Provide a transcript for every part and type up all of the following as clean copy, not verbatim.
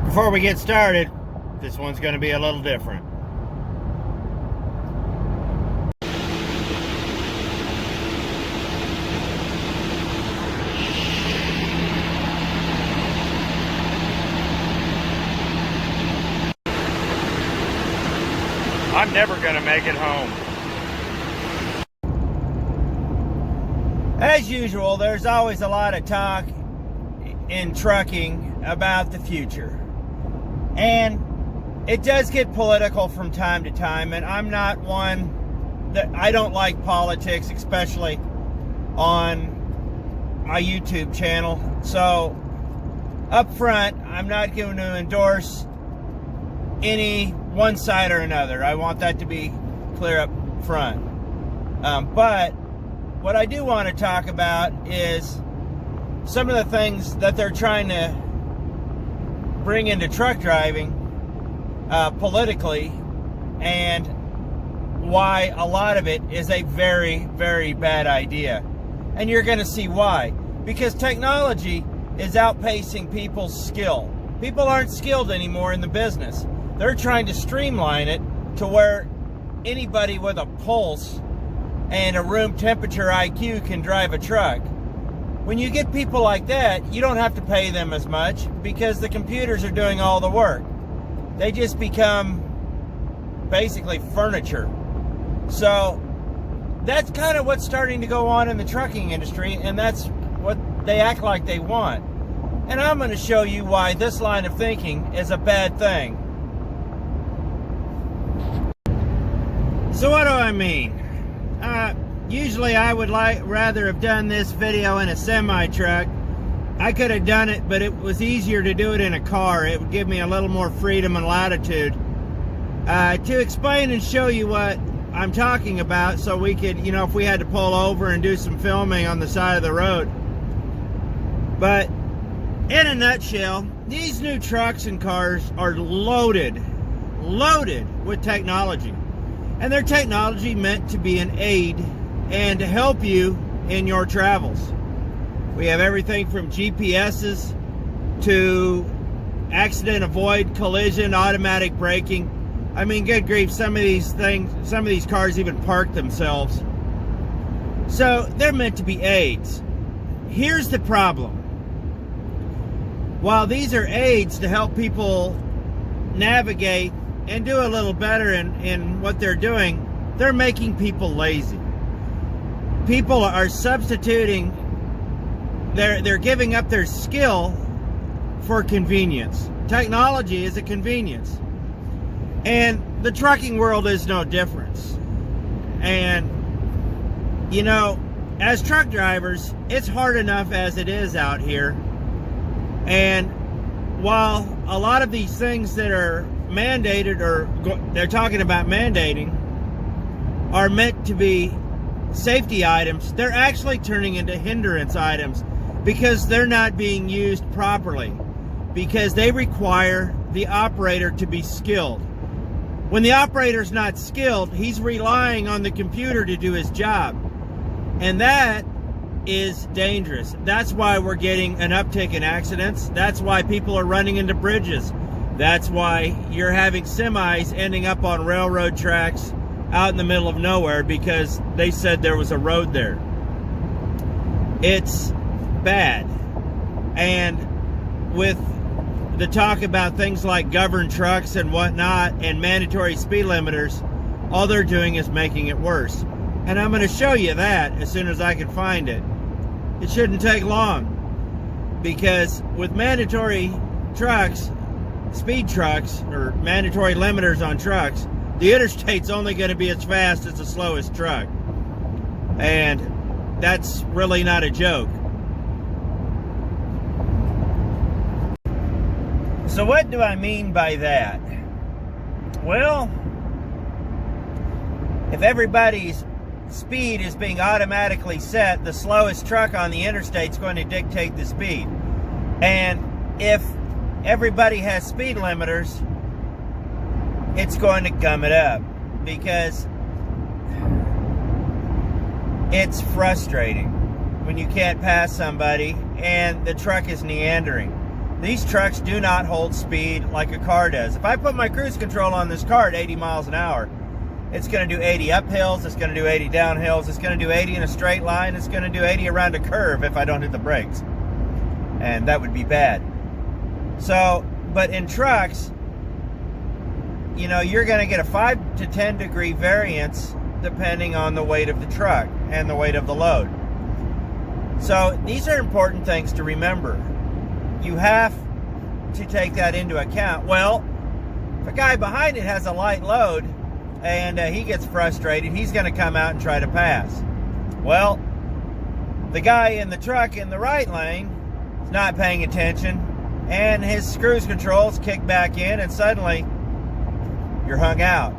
Before we get started, this one's going to be a little different. I'm never going to make it home. As usual, there's always a lot of talk in trucking about the future. And it does get political from time to time, and I'm not one that I don't like politics, especially on my YouTube channel. So up front, I'm not going to endorse any one side or another. I want that to be clear up front. But what I do want to talk about is some of the things that they're trying to bring into truck driving politically, and why a lot of it is a very, very bad idea. And you're going to see why. Because technology is outpacing people's skill. People aren't skilled anymore in the business. They're trying to streamline it to where anybody with a pulse and a room temperature IQ can drive a truck. When you get people like that, you don't have to pay them as much because the computers are doing all the work. They just become basically furniture. So that's kind of what's starting to go on in the trucking industry, and that's what they act like they want. And I'm going to show you why this line of thinking is a bad thing. So what do I mean? Usually I would rather have done this video in a semi-truck. I could have done it, but it was easier to do it in a car. It would give me a little more freedom and latitude to explain and show you what I'm talking about, so we could, you know, if we had to pull over and do some filming on the side of the road. But in a nutshell, these new trucks and cars are loaded with technology. And their technology meant to be an aid and to help you in your travels. We have everything from GPSs to accident avoid, collision, automatic braking. I mean, good grief, some of these cars even park themselves. So they're meant to be aids. Here's the problem. While these are aids to help people navigate and do a little better in what they're doing, they're making people lazy. People are substituting, they're giving up their skill for convenience. Technology is a convenience. And the trucking world is no different. And, you know, as truck drivers, it's hard enough as it is out here. And while a lot of these things that are mandated, or they're talking about mandating, are meant to be safety items, they're actually turning into hindrance items because they're not being used properly, because they require the operator to be skilled. When the operator's not skilled, he's relying on the computer to do his job, and that is dangerous. That's why we're getting an uptick in accidents. That's why people are running into bridges. That's why you're having semis ending up on railroad tracks out in the middle of nowhere because they said there was a road there. It's bad. And with the talk about things like governed trucks and whatnot and mandatory speed limiters, all they're doing is making it worse. And I'm going to show you that as soon as I can find it. It shouldn't take long, because with mandatory trucks, speed trucks, or mandatory limiters on trucks, the interstate's only going to be as fast as the slowest truck. And that's really not a joke. So what do I mean by that? Well, if everybody's speed is being automatically set, the slowest truck on the interstate is going to dictate the speed. And if everybody has speed limiters, it's going to gum it up, because it's frustrating when you can't pass somebody and the truck is meandering. These trucks do not hold speed like a car does. If I put my cruise control on this car at 80 miles an hour, it's going to do 80 up hills, it's going to do 80 down hills, it's going to do 80 in a straight line, it's going to do 80 around a curve if I don't hit the brakes. And that would be bad. So, but in trucks, you know, you're going to get a 5 to 10 degree variance depending on the weight of the truck and the weight of the load. So these are important things to remember. You have to take that into account. Well, if a guy behind it has a light load and he gets frustrated, he's going to come out and try to pass. Well, the guy in the truck in the right lane is not paying attention, and his cruise controls kick back in, and suddenly you're hung out.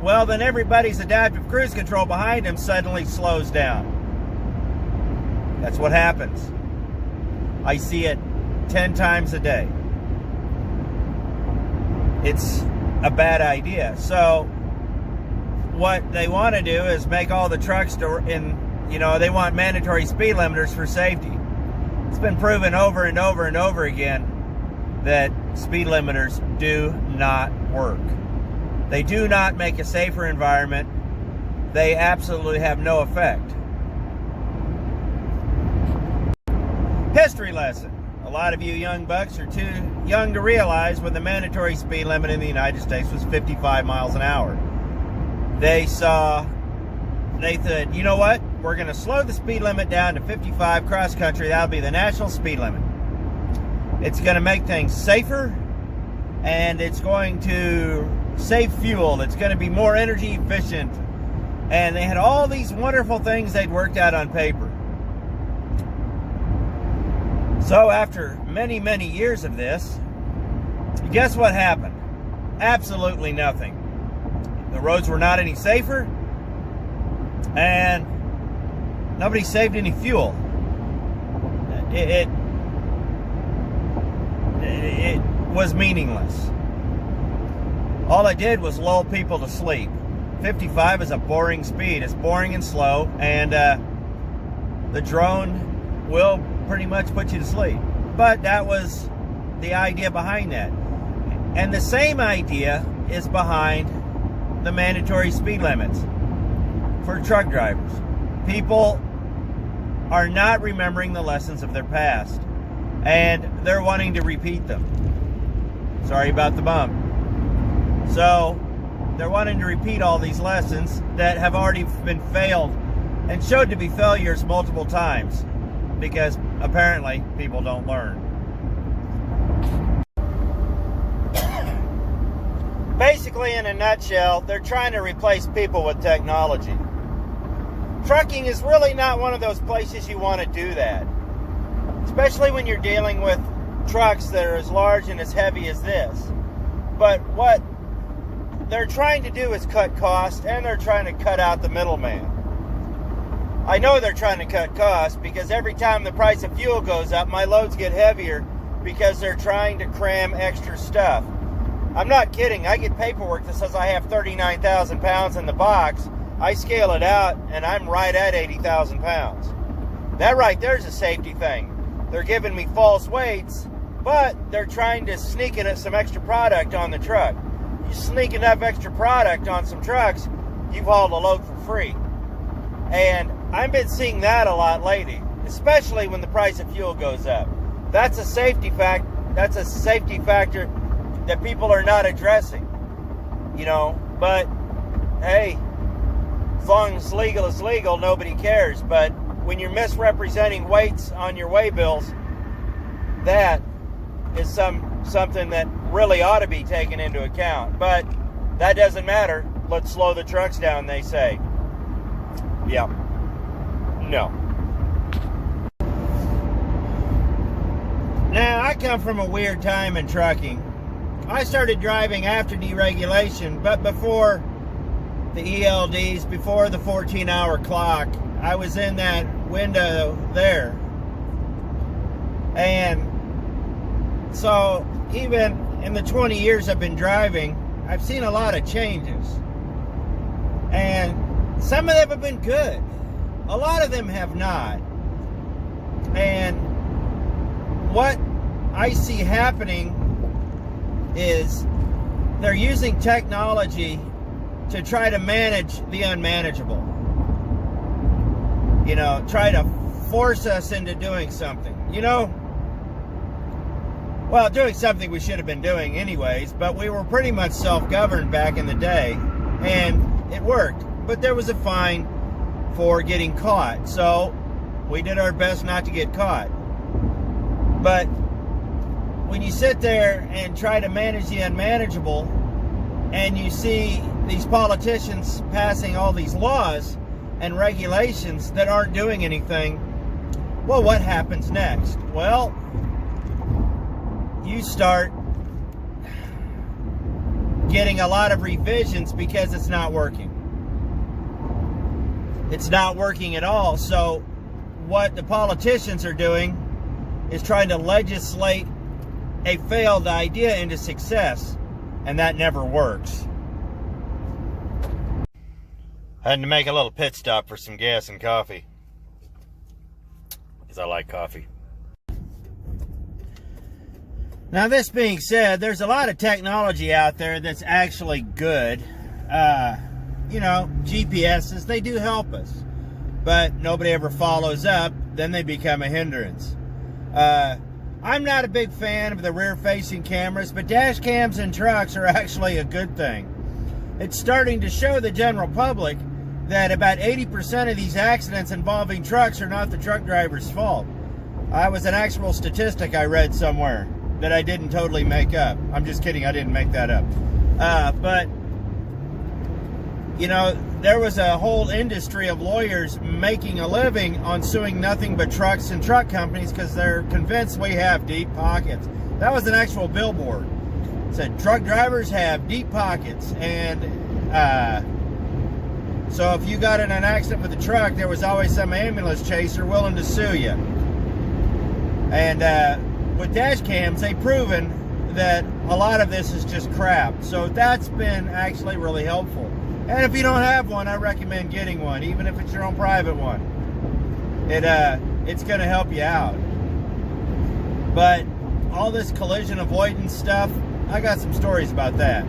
Well, then everybody's adaptive cruise control behind him suddenly slows down. That's what happens. I see it 10 times a day. It's a bad idea. So what they want to do is make all the trucks they want mandatory speed limiters for safety. It's been proven over and over and over again that speed limiters do not work. They do not make a safer environment. They absolutely have no effect. History lesson. A lot of you young bucks are too young to realize when the mandatory speed limit in the United States was 55 miles an hour. They said, you know what? We're going to slow the speed limit down to 55 cross country. That'll be the national speed limit. It's going to make things safer, and it's going to save fuel. It's going to be more energy efficient. And they had all these wonderful things they'd worked out on paper. So after many, many years of this, guess what happened? Absolutely nothing. The roads were not any safer, and nobody saved any fuel. It was meaningless. All it did was lull people to sleep. 55 is a boring speed. It's boring and slow, and the drone will pretty much put you to sleep. But that was the idea behind that. And the same idea is behind the mandatory speed limits for truck drivers. People are not remembering the lessons of their past, and they're wanting to repeat them. Sorry about the bump. So they're wanting to repeat all these lessons that have already been failed and showed to be failures multiple times, because apparently people don't learn. Basically, in a nutshell, they're trying to replace people with technology. Trucking is really not one of those places you want to do that, especially when you're dealing with trucks that are as large and as heavy as this. But what they're trying to do is cut costs, and they're trying to cut out the middleman. I know they're trying to cut costs because every time the price of fuel goes up, my loads get heavier because they're trying to cram extra stuff. I'm not kidding. I get paperwork that says I have 39,000 pounds in the box. I scale it out, and I'm right at 80,000 pounds. That right there is a safety thing. They're giving me false weights, but they're trying to sneak in some extra product on the truck. You sneak enough extra product on some trucks, you've hauled a load for free. And I've been seeing that a lot lately, especially when the price of fuel goes up. That's a safety fact. That's a safety factor that people are not addressing, you know. But hey, as long as legal is legal, nobody cares. But when you're misrepresenting weights on your weigh bills, that is something that really ought to be taken into account. But that doesn't matter. Let's slow the trucks down, they say. Yeah. No. Now, I come from a weird time in trucking. I started driving after deregulation, but before the ELDs, before the 14-hour clock. I was in that window there. And so even in the 20 years I've been driving, I've seen a lot of changes. And some of them have been good. A lot of them have not. And what I see happening is they're using technology to try to manage the unmanageable. You know, try to force us into doing something. You know, well, doing something we should have been doing anyways, but we were pretty much self-governed back in the day, and it worked. But there was a fine for getting caught, so we did our best not to get caught. But when you sit there and try to manage the unmanageable, and you see these politicians passing all these laws and regulations that aren't doing anything, well, what happens next? Well, you start getting a lot of revisions because it's not working. It's not working at all. So what the politicians are doing is trying to legislate a failed idea into success, and that never works. I had to make a little pit stop for some gas and coffee, because I like coffee. Now, this being said, there's a lot of technology out there that's actually good. You know, GPSs, they do help us. But nobody ever follows up, then they become a hindrance. I'm not a big fan of the rear-facing cameras, but dash cams in trucks are actually a good thing. It's starting to show the general public that about 80% of these accidents involving trucks are not the truck driver's fault. I was an actual statistic I read somewhere that I didn't totally make up. I'm just kidding, I didn't make that up. But, you know, there was a whole industry of lawyers making a living on suing nothing but trucks and truck companies because they're convinced we have deep pockets. That was an actual billboard. It said, truck drivers have deep pockets. And so if you got in an accident with a truck, there was always some ambulance chaser willing to sue you. And with dash cams, they've proven that a lot of this is just crap. So that's been actually really helpful. And if you don't have one, I recommend getting one, even if it's your own private one. It's going to help you out. But all this collision avoidance stuff, I got some stories about that.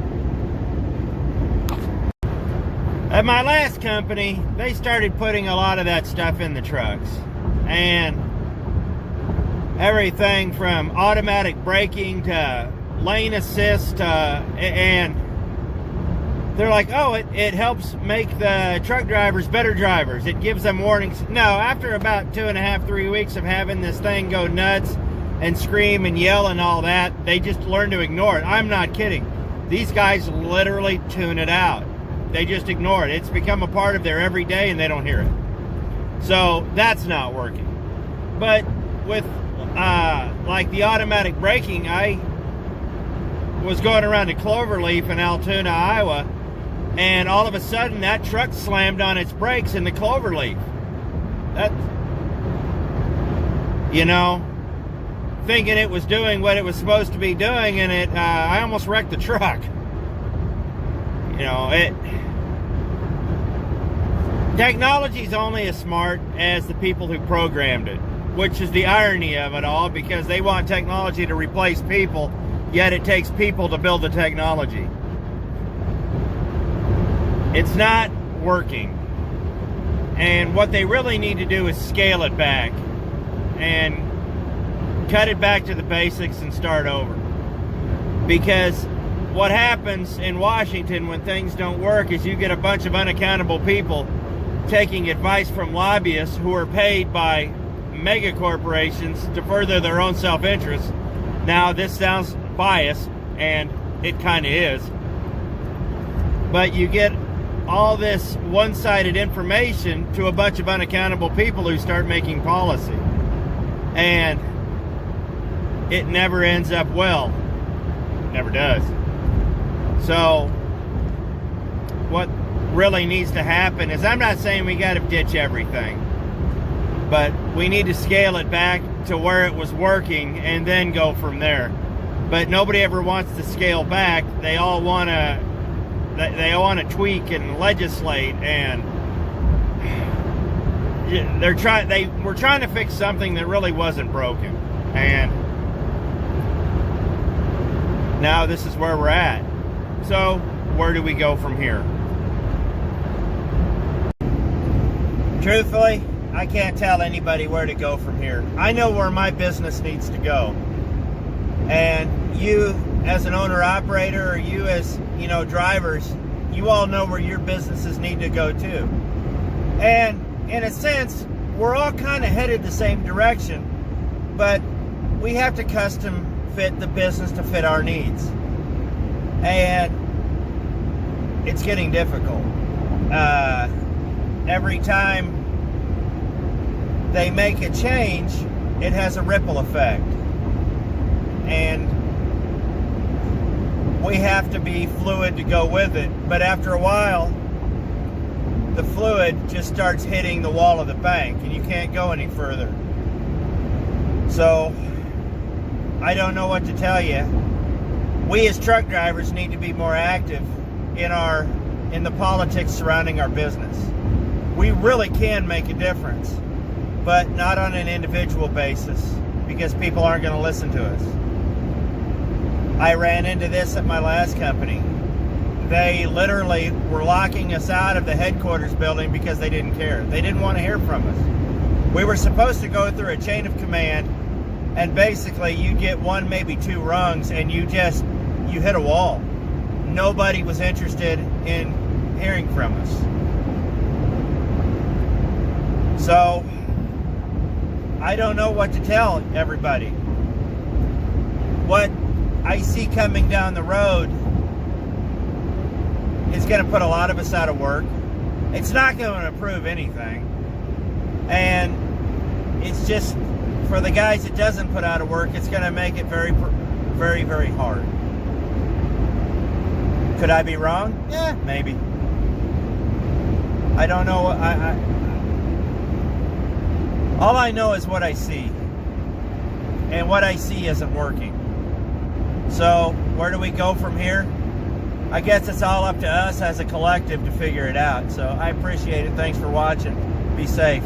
At my last company, they started putting a lot of that stuff in the trucks. And everything from automatic braking to lane assist, and they're like, oh, it helps make the truck drivers better drivers. It gives them warnings. No, after about 2.5, 3 weeks of having this thing go nuts and scream and yell and all that, they just learn to ignore it. I'm not kidding. These guys literally tune it out. They just ignore it. It's become a part of their everyday and they don't hear it. So that's not working. But with like the automatic braking, I was going around to Cloverleaf in Altoona, Iowa, and all of a sudden that truck slammed on its brakes in the Cloverleaf. That, you know, thinking it was doing what it was supposed to be doing, and I almost wrecked the truck. You know, technology's only as smart as the people who programmed it, which is the irony of it all, because they want technology to replace people, yet it takes people to build the technology. It's not working. And what they really need to do is scale it back and cut it back to the basics and start over. Because what happens in Washington when things don't work is you get a bunch of unaccountable people taking advice from lobbyists who are paid by mega corporations to further their own self-interest. Now, this sounds biased, and it kind of is, but you get all this one-sided information to a bunch of unaccountable people who start making policy, and it never ends up well. It never does. So what really needs to happen is, I'm not saying we got to ditch everything, but we need to scale it back to where it was working and then go from there. But nobody ever wants to scale back. They all want to tweak and legislate, and we're trying to fix something that really wasn't broken. And now this is where we're at. So where do we go from here? Truthfully, I can't tell anybody where to go from here. I know where my business needs to go. And you as an owner-operator, or you as, drivers, you all know where your businesses need to go too. And in a sense, we're all kind of headed the same direction, but we have to custom fit the business to fit our needs. And it's getting difficult. Every time they make a change, it has a ripple effect. And we have to be fluid to go with it. But after a while, the fluid just starts hitting the wall of the bank and you can't go any further. So, I don't know what to tell you. We as truck drivers need to be more active in the politics surrounding our business. We really can make a difference, but not on an individual basis, because people aren't going to listen to us. I ran into this at my last company. They literally were locking us out of the headquarters building because they didn't care. They didn't want to hear from us. We were supposed to go through a chain of command, and basically you get one, maybe two rungs, and you hit a wall. Nobody was interested in hearing from us. So, I don't know what to tell everybody. What I see coming down the road is going to put a lot of us out of work. It's not going to improve anything. And it's just, for the guys it doesn't put out of work, it's going to make it very, very, very hard. Could I be wrong? Yeah, maybe. I don't know. All I know is what I see. And what I see isn't working. So, where do we go from here? I guess it's all up to us as a collective to figure it out. So, I appreciate it. Thanks for watching. Be safe.